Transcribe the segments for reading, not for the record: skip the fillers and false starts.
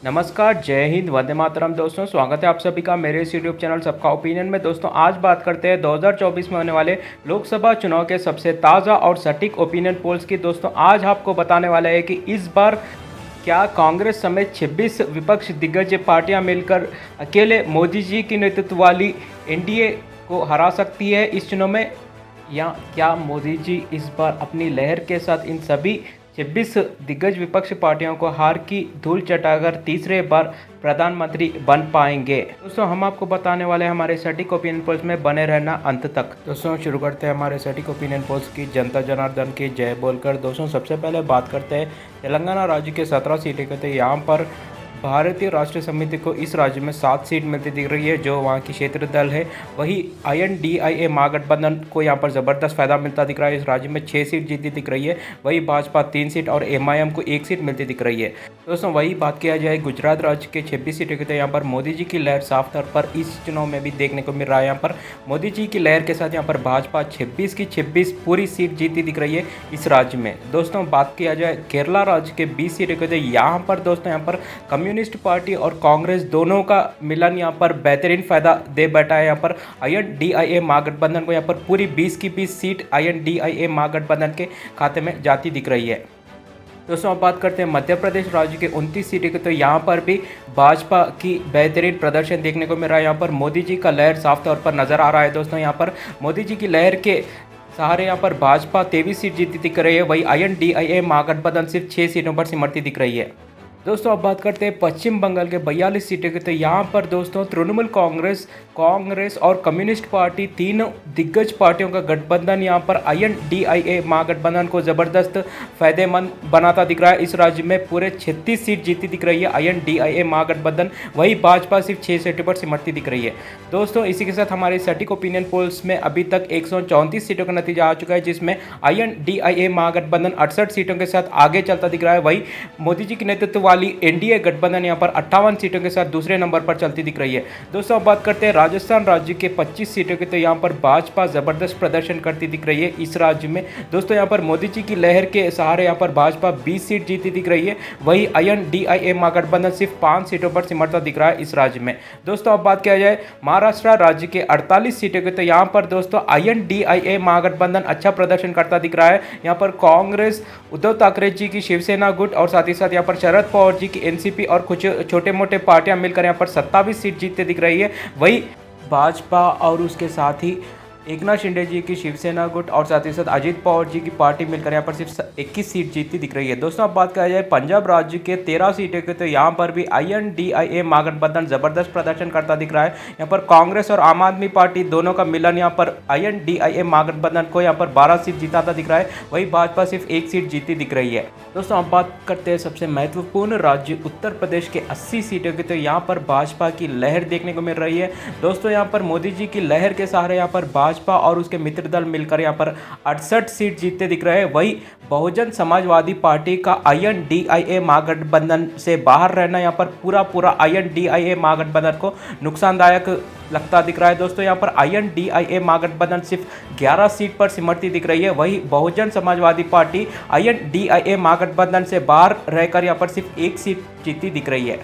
नमस्कार, जय हिंद, वंदे मातरम दोस्तों। स्वागत है आप सभी का मेरे इस यूट्यूब चैनल सबका ओपिनियन में। दोस्तों आज बात करते हैं 2024 में होने वाले लोकसभा चुनाव के सबसे ताज़ा और सटीक ओपिनियन पोल्स की। दोस्तों आज आपको बताने वाला है कि इस बार क्या कांग्रेस समेत 26 विपक्ष दिग्गज पार्टियां मिलकर अकेले मोदी जी की नेतृत्व वाली एनडीए को हरा सकती है इस चुनाव में, या क्या मोदी जी इस बार अपनी लहर के साथ इन सभी 26 दिग्गज विपक्ष पार्टियों को हार की धूल चटाकर तीसरे बार प्रधानमंत्री बन पाएंगे। दोस्तों हम आपको बताने वाले हैं हमारे सटीक ओपिनियन पोल्स में, बने रहना अंत तक। दोस्तों शुरू करते हैं हमारे सटीक ओपिनियन पोल्स की जनता जनार्दन की जय बोलकर। दोस्तों सबसे पहले बात करते हैं तेलंगाना राज्य के 17 सीटें के। तो यहाँ पर भारतीय राष्ट्रीय समिति को इस राज्य में 7 सीट मिलती दिख रही है, जो वहाँ की क्षेत्रीय दल है। वही INDIA महागठबंधन को यहाँ पर ज़बरदस्त फायदा मिलता दिख रहा है। इस राज्य में 6 सीट जीती दिख रही है। वही भाजपा 3 सीट और MIM को 1 सीट मिलती दिख रही है। दोस्तों वही बात किया जाए गुजरात राज्य के 26 सीटों की, तो यहाँ पर मोदी जी की लहर साफ तौर पर इस चुनाव में भी देखने को मिल रहा है। यहाँ पर मोदी जी की लहर के साथ यहाँ पर भाजपा 26 की 26 पूरी सीट जीती दिख रही है इस राज्य में। दोस्तों बात किया जाए केरला राज्य के 20 सीटों की, तो यहाँ पर दोस्तों यहाँ पर कम्युनिस्ट पार्टी और कांग्रेस दोनों का मिलन यहाँ पर बेहतरीन फायदा दे बैठा है। यहाँ पर INDIA महागठबंधन को यहाँ पर पूरी 20 की 20 सीट INDIA महागठबंधन के खाते में जाती दिख रही है। दोस्तों अब बात करते हैं मध्य प्रदेश राज्य के 29 सीटें के। तो यहाँ पर भी भाजपा की बेहतरीन प्रदर्शन देखने को मिल रहा है। यहाँ पर मोदी जी का लहर साफ तौर पर नजर आ रहा है। दोस्तों यहाँ पर मोदी जी की लहर के सहारे यहाँ पर भाजपा 23 सीट जीती दिख रही है। वही INDIA महागठबंधन सिर्फ 6 सीटों पर सिमटती दिख रही है। दोस्तों अब बात करते हैं पश्चिम बंगाल के 42 सीटें की। तो यहाँ पर दोस्तों तृणमूल कांग्रेस और कम्युनिस्ट पार्टी, तीनों दिग्गज पार्टियों का गठबंधन यहाँ पर INDIA महागठबंधन को ज़बरदस्त फायदेमंद बनाता दिख रहा है। इस राज्य में पूरे 36 सीट जीती दिख रही है INDIA महागठबंधन। वही भाजपा सिर्फ 6 सीटों पर सिमटती दिख रही है। दोस्तों इसी के साथ हमारे सटीक ओपिनियन पोल्स में अभी तक 134 सीटों का नतीजा आ चुका है, जिसमें INDIA महागठबंधन 68 सीटों के साथ आगे चलता दिख रहा है। वही मोदी जी की नेतृत्व वाली एनडीए गठबंधन यहाँ पर 58 सीटों के साथ दूसरे नंबर पर चलती दिख रही है। दोस्तों अब बात करते हैं राजस्थान राज्य के 25 सीटों की। तो यहाँ पर भाजपा जबरदस्त प्रदर्शन करती दिख रही है इस राज्य में। दोस्तों यहाँ पर मोदी जी की लहर के सहारे यहाँ पर भाजपा 20 सीट जीती दिख रही है। वही INDIA महागठबंधन सिर्फ 5 सीटों पर सिमटता दिख रहा है इस राज्य में। दोस्तों अब बात किया जाए महाराष्ट्र राज्य के 48 सीटों की। तो यहाँ पर दोस्तों INDIA महागठबंधन अच्छा प्रदर्शन करता दिख रहा है। यहाँ पर कांग्रेस, उद्धव ठाकरे जी की शिवसेना गुट और साथ ही साथ यहाँ पर शरद पवार जी की NCP और कुछ छोटे मोटे पार्टियां मिलकर यहाँ पर 27 सीट जीतते दिख रही है। वही भाजपा और उसके साथ ही एकनाथ शिंदे जी की शिवसेना गुट और साथ ही साथ अजित पवार जी की पार्टी मिलकर यहाँ पर सिर्फ 21 सीट जीतती दिख रही है। दोस्तों अब बात किया जाए पंजाब राज्य के 13 सीटें के। तो यहाँ पर भी INDIA महागठबंधन जबरदस्त प्रदर्शन करता दिख रहा है। यहाँ पर कांग्रेस और आम आदमी पार्टी दोनों का मिलन यहाँ पर INDIA महागठबंधन को यहाँ पर 12 सीट जिताता दिख रहा है। वही भाजपा सिर्फ 1 सीट जीती दिख रही है। दोस्तों अब बात करते हैं सबसे महत्वपूर्ण राज्य उत्तर प्रदेश के 80 सीटों की। तो यहाँ पर भाजपा की लहर देखने को मिल रही है। दोस्तों यहाँ पर मोदी जी की लहर के सहारे यहाँ पर भाजपा और उसके मित्र दल मिलकर यहाँ पर 68 सीट जीतते दिख रहे हैं। वही बहुजन समाजवादी पार्टी का INDIA महागठबंधन से बाहर रहना यहाँ पर पूरा INDIA महागठबंधन को नुकसानदायक लगता दिख रहा है। दोस्तों यहाँ पर INDIA महागठबंधन सिर्फ 11 सीट पर सिमटती दिख रही है। वही बहुजन समाजवादी पार्टी INDIA महागठबंधन से बाहर रहकर यहाँ पर सिर्फ 1 सीट जीती दिख रही है।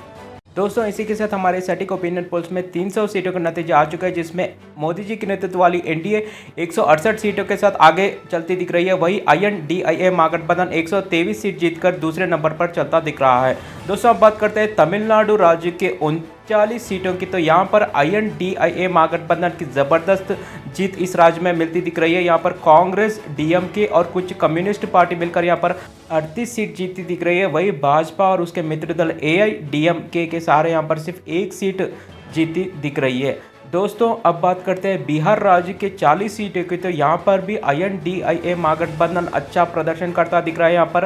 दोस्तों इसी के साथ हमारे सटीक ओपिनियन पोल्स में 300 सीटों का नतीजा आ चुका है, जिसमें मोदी जी की नेतृत्व वाली एनडीए 168 सीटों के साथ आगे चलती दिख रही है। वही INDIA महागठबंधन 123 सीट जीतकर दूसरे नंबर पर चलता दिख रहा है। दोस्तों अब बात करते हैं तमिलनाडु राज्य के 39 सीटों की। तो यहाँ पर INDIA महागठबंधन की ज़बरदस्त जीत इस राज्य में मिलती दिख रही है। यहाँ पर कांग्रेस, DMK और कुछ कम्युनिस्ट पार्टी मिलकर यहाँ पर 38 सीट जीतती दिख रही है। वही भाजपा और उसके मित्र दल AIADMK के सहारे यहाँ पर सिर्फ 1 सीट जीती दिख रही है। दोस्तों अब बात करते हैं बिहार राज्य के 40 सीटों की। तो यहाँ पर भी INDIA महागठबंधन अच्छा प्रदर्शन करता दिख रहा है। यहाँ पर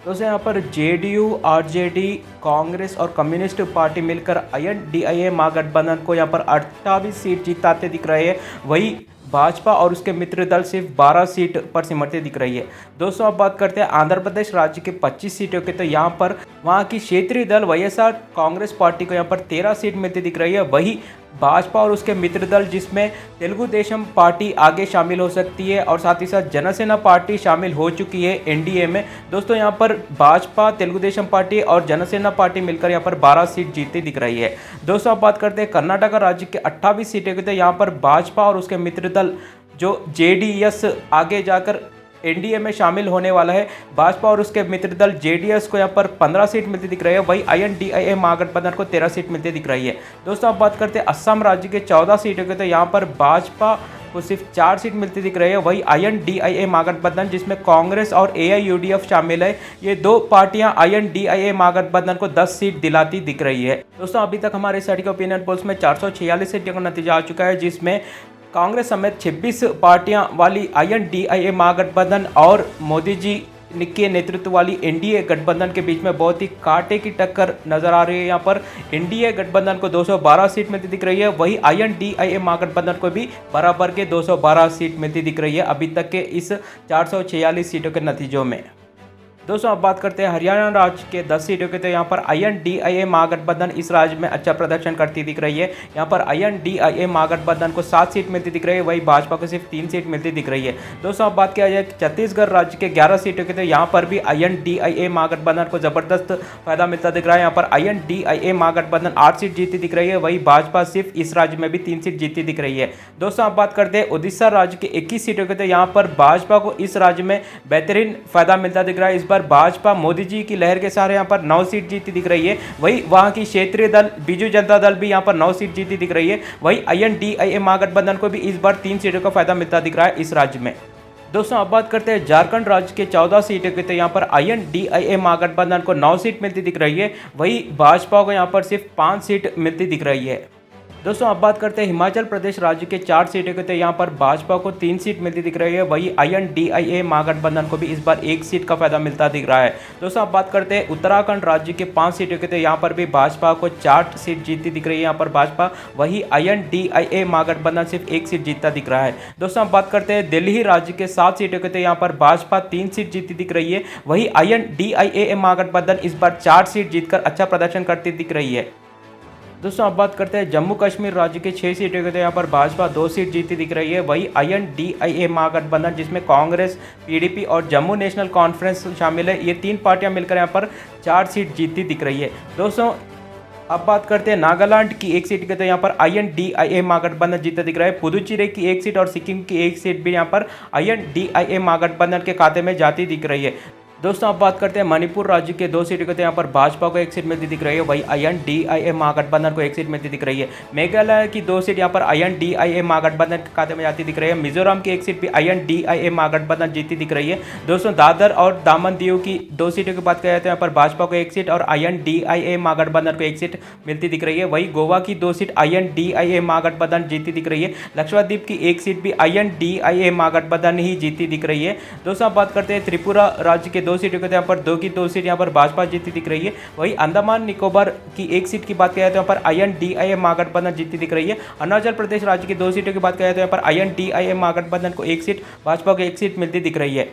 दोस्तों यहाँ पर JDU, RJD, कांग्रेस और कम्युनिस्ट पार्टी मिलकर INDIA महागठबंधन को यहाँ पर 28 सीट जीताते दिख रहे हैं। वही भाजपा और उसके मित्र दल सिर्फ 12 सीट पर सिमटते दिख रही है। दोस्तों अब बात करते हैं आंध्र प्रदेश राज्य के 25 सीटों के। तो यहाँ पर वहाँ की क्षेत्रीय दल वाईएसआर कांग्रेस पार्टी को यहाँ पर 13 सीट मिलती दिख रही है। वही भाजपा और उसके मित्र दल जिसमें तेलुगु देशम पार्टी आगे शामिल हो सकती है और साथ ही साथ जनसेना पार्टी शामिल हो चुकी है एनडीए में। दोस्तों यहाँ पर भाजपा, तेलुगु देशम पार्टी और जनसेना पार्टी मिलकर यहाँ पर 12 सीट जीतती दिख रही है। दोस्तों अब बात करते हैं कर्नाटक राज्य के 28 सीटें की, तो यहाँ पर भाजपा और उसके मित्र दल जो जेडीएस आगे जाकर एनडीए में शामिल होने वाला है। भाजपा और उसके मित्र दल जेडीएस को यहाँ पर 15 सीट मिलती दिख रही है। वही आईएनडीआईए महागठबंधन को 13 सीट मिलती दिख रही है। दोस्तों अब बात करते हैं असम राज्य के 14 सीटों की, तो यहाँ पर भाजपा को सिर्फ 4 सीट मिलती दिख रही है। वही आईएनडीआईए महागठबंधन जिसमें कांग्रेस और एआईयूडीएफ शामिल है, ये दो पार्टियां आईएनडीआईए महागठबंधन को 10 सीट दिलाती दिख रही है। दोस्तों अभी तक हमारे स्टडी ओपिनियन पोल्स में 446 सीटों का नतीजा आ चुका है, जिसमें कांग्रेस समेत 26 पार्टियां वाली आईएनडीआईए महागठबंधन और मोदी जी के नेतृत्व वाली एनडीए गठबंधन के बीच में बहुत ही कांटे की टक्कर नजर आ रही है। यहाँ पर एनडीए गठबंधन को 212 सीट मिलती दिख रही है। वही आईएनडीआईए महागठबंधन को भी बराबर के 212 सीट मिलती दिख रही है अभी तक के इस 446 सीटों के नतीजों में। दोस्तों अब बात करते हैं हरियाणा राज्य के 10 सीटों के, तो यहाँ पर आईएनडीआईए महागठबंधन इस राज्य में अच्छा प्रदर्शन करती दिख रही है। यहाँ पर आईएनडीआईए महागठबंधन को 7 सीट मिलती दिख रही है। वही भाजपा को सिर्फ 3 सीट मिलती दिख रही है। दोस्तों अब बात किया जाए छत्तीसगढ़ राज्य के 11 सीटों के, तो यहाँ पर भी आईएनडीआईए महागठबंधन को जबरदस्त फायदा मिलता दिख रहा है। यहाँ पर आईएनडीआईए महागठबंधन 8 सीट जीती दिख रही है। वही भाजपा सिर्फ इस राज्य में भी 3 सीट जीती दिख रही है। दोस्तों अब बात करते हैं उड़ीसा राज्य के 21 सीटों के, तो यहाँ पर भाजपा को इस राज्य में बेहतरीन फायदा मिलता दिख रहा है। इस बार भाजपा मोदी जी की लहर के सहारे यहाँ पर 9 सीट जीती दिख रही है। वही वहां की क्षेत्रीय दल बीजू जनता दल भी यहाँ पर 9 सीट जीती दिख रही है। वही आईएनडीआईए महागठबंधन को भी इस बार 3 सीटों का फायदा मिलता दिख रहा है इस राज्य में। दोस्तों अब बात करते हैं झारखंड राज्य के 14 सीटों की, तो यहाँ पर आईएनडीआईए महागठबंधन को 9 सीट मिलती दिख रही है। वही भाजपा को यहाँ पर सिर्फ 5 सीट मिलती दिख रही है। दोस्तों अब बात करते हैं हिमाचल प्रदेश राज्य के 4 सीटों के, तो यहाँ पर भाजपा को 3 सीट मिलती दिख रही है। वही आईएनडीआईए महागठबंधन को भी इस बार 1 सीट का फायदा मिलता दिख रहा है। दोस्तों अब बात करते हैं उत्तराखंड राज्य के 5 सीटों के, तो यहाँ पर भी भाजपा को 4 सीट जीतती दिख रही है यहाँ पर भाजपा। वही आईएनडीआईए महागठबंधन सिर्फ 1 सीट जीतता दिख रहा है। दोस्तों अब बात करते हैं दिल्ली राज्य के 7 सीटों के, तो यहाँ पर भाजपा 3 सीट जीतती दिख रही है। वही आईएनडीआईए महागठबंधन इस बार 4 सीट जीतकर अच्छा प्रदर्शन करती दिख रही है। दोस्तों अब बात करते हैं जम्मू कश्मीर राज्य के 6 सीटों के, तो यहाँ पर भाजपा 2 सीट जीती दिख रही है। वही आईएनडीआईए महागठबंधन जिसमें कांग्रेस, पीडीपी और जम्मू नेशनल कॉन्फ्रेंस शामिल है, ये 3 पार्टियां मिलकर यहाँ पर 4 सीट जीतती दिख रही है। दोस्तों अब बात करते हैं नागालैंड की 1 सीट के, तो यहाँ पर आईएनडीआईए महागठबंधन जीतता दिख रहा है। पुदुचेरी की 1 सीट और सिक्किम की 1 सीट भी यहाँ पर आईएनडीआईए महागठबंधन के खाते में जाती दिख रही है। दोस्तों अब बात करते हैं मणिपुर राज्य के 2 सीटों के, तो यहाँ पर भाजपा को 1 सीट मिलती दिख रही है। वही आईएनडीआईए महागठबंधन को 1 सीट मिलती दिख रही है। मेघालय की 2 सीट यहाँ पर आईएनडीआईए महागठबंधन के खाते में जाती दिख रही है। मिजोरम की 1 सीट भी आईएनडीआईए महागठबंधन जीती दिख रही है। दोस्तों दादर और दामन दीव की 2 सीटों की बात करें तो यहाँ पर भाजपा को 1 सीट और आईएनडीआईए महागठबंधन को 1 सीट मिलती दिख रही है। वही गोवा की 2 सीट आईएनडीआईए महागठबंधन जीती दिख रही है। लक्षद्वीप की 1 सीट भी आईएनडीआईए महागठबंधन ही जीती दिख रही है। दोस्तों अब बात करते हैं त्रिपुरा राज्य के 2 सीटों के, यहाँ पर 2 की 2 सीट यहाँ पर भाजपा जीती दिख रही है। वही अंडमान निकोबार की 1 सीट की बात करें तो यहाँ पर आईएनडीआईए महागठबंधन जीती दिख रही है। अरुणाचल प्रदेश राज्य की 2 सीटों की बात करें तो यहाँ पर आईएनडीआईए महागठबंधन को 1 सीट, भाजपा को 1 सीट मिलती दिख रही है।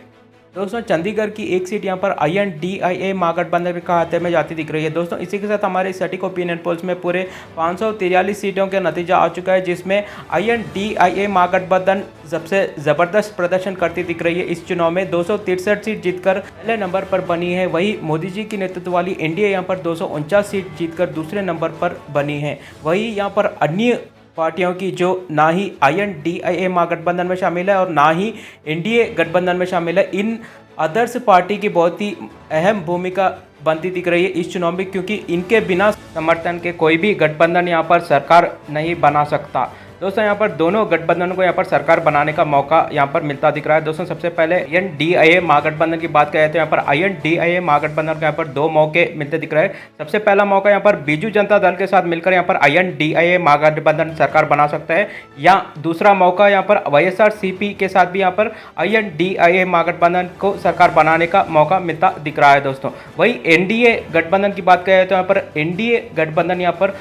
दोस्तों चंडीगढ़ की 1 सीट यहाँ पर आईएनडीआईए महागठबंधन के खाते में जाती दिख रही है। दोस्तों इसी के साथ हमारे सटीक ओपिनियन पोल्स में पूरे 543 सीटों का नतीजा आ चुका है, जिसमें आईएनडीआईए महागठबंधन सबसे ज़बरदस्त प्रदर्शन करती दिख रही है। इस चुनाव में 263 सीट जीतकर पहले नंबर पर बनी है। वही मोदी जी की नेतृत्व वाली एनडीए यहाँ पर 249 सीट जीतकर दूसरे नंबर पर बनी है। वही यहाँ पर अन्य पार्टियों की जो ना ही आईएनडीआईए महागठबंधन में शामिल है और ना ही एनडीए गठबंधन में शामिल है, इन अदर्स पार्टी की बहुत ही अहम भूमिका बनती दिख रही है इस चुनाव में, क्योंकि इनके बिना समर्थन के कोई भी गठबंधन यहाँ पर सरकार नहीं बना सकता। दोस्तों यहाँ पर दोनों गठबंधनों को यहाँ पर सरकार बनाने का मौका यहाँ पर मिलता दिख रहा है। दोस्तों सबसे पहले आईएनडीआईए महागठबंधन की बात करें तो यहाँ पर आईएनडीआईए महागठबंधन को यहाँ पर 2 मौके मिलते दिख रहे हैं। सबसे पहला मौका यहाँ पर बीजू जनता दल के साथ मिलकर यहाँ पर आईएनडीआईए महागठबंधन सरकार बना सकता है, या दूसरा मौका यहाँ पर वाईएसआरसीपी के साथ भी यहाँ पर आईएनडीआईए महागठबंधन को सरकार बनाने का मौका मिलता दिख रहा है। दोस्तों वही एनडीए गठबंधन की बात करें तो यहाँ पर एनडीए गठबंधन यहाँ पर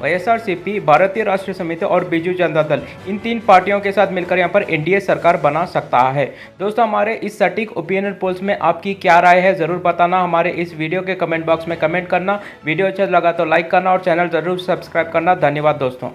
वाईएसआरसीपी, भारतीय राष्ट्रीय समिति और बीजू जनता दल, इन 3 पार्टियों के साथ मिलकर यहाँ पर एनडीए सरकार बना सकता है। दोस्तों, हमारे इस सटीक ओपिनियन पोल्स में आपकी क्या राय है ज़रूर बताना, हमारे इस वीडियो के कमेंट बॉक्स में कमेंट करना। वीडियो अच्छा लगा तो लाइक करना और चैनल ज़रूर सब्सक्राइब करना। धन्यवाद दोस्तों।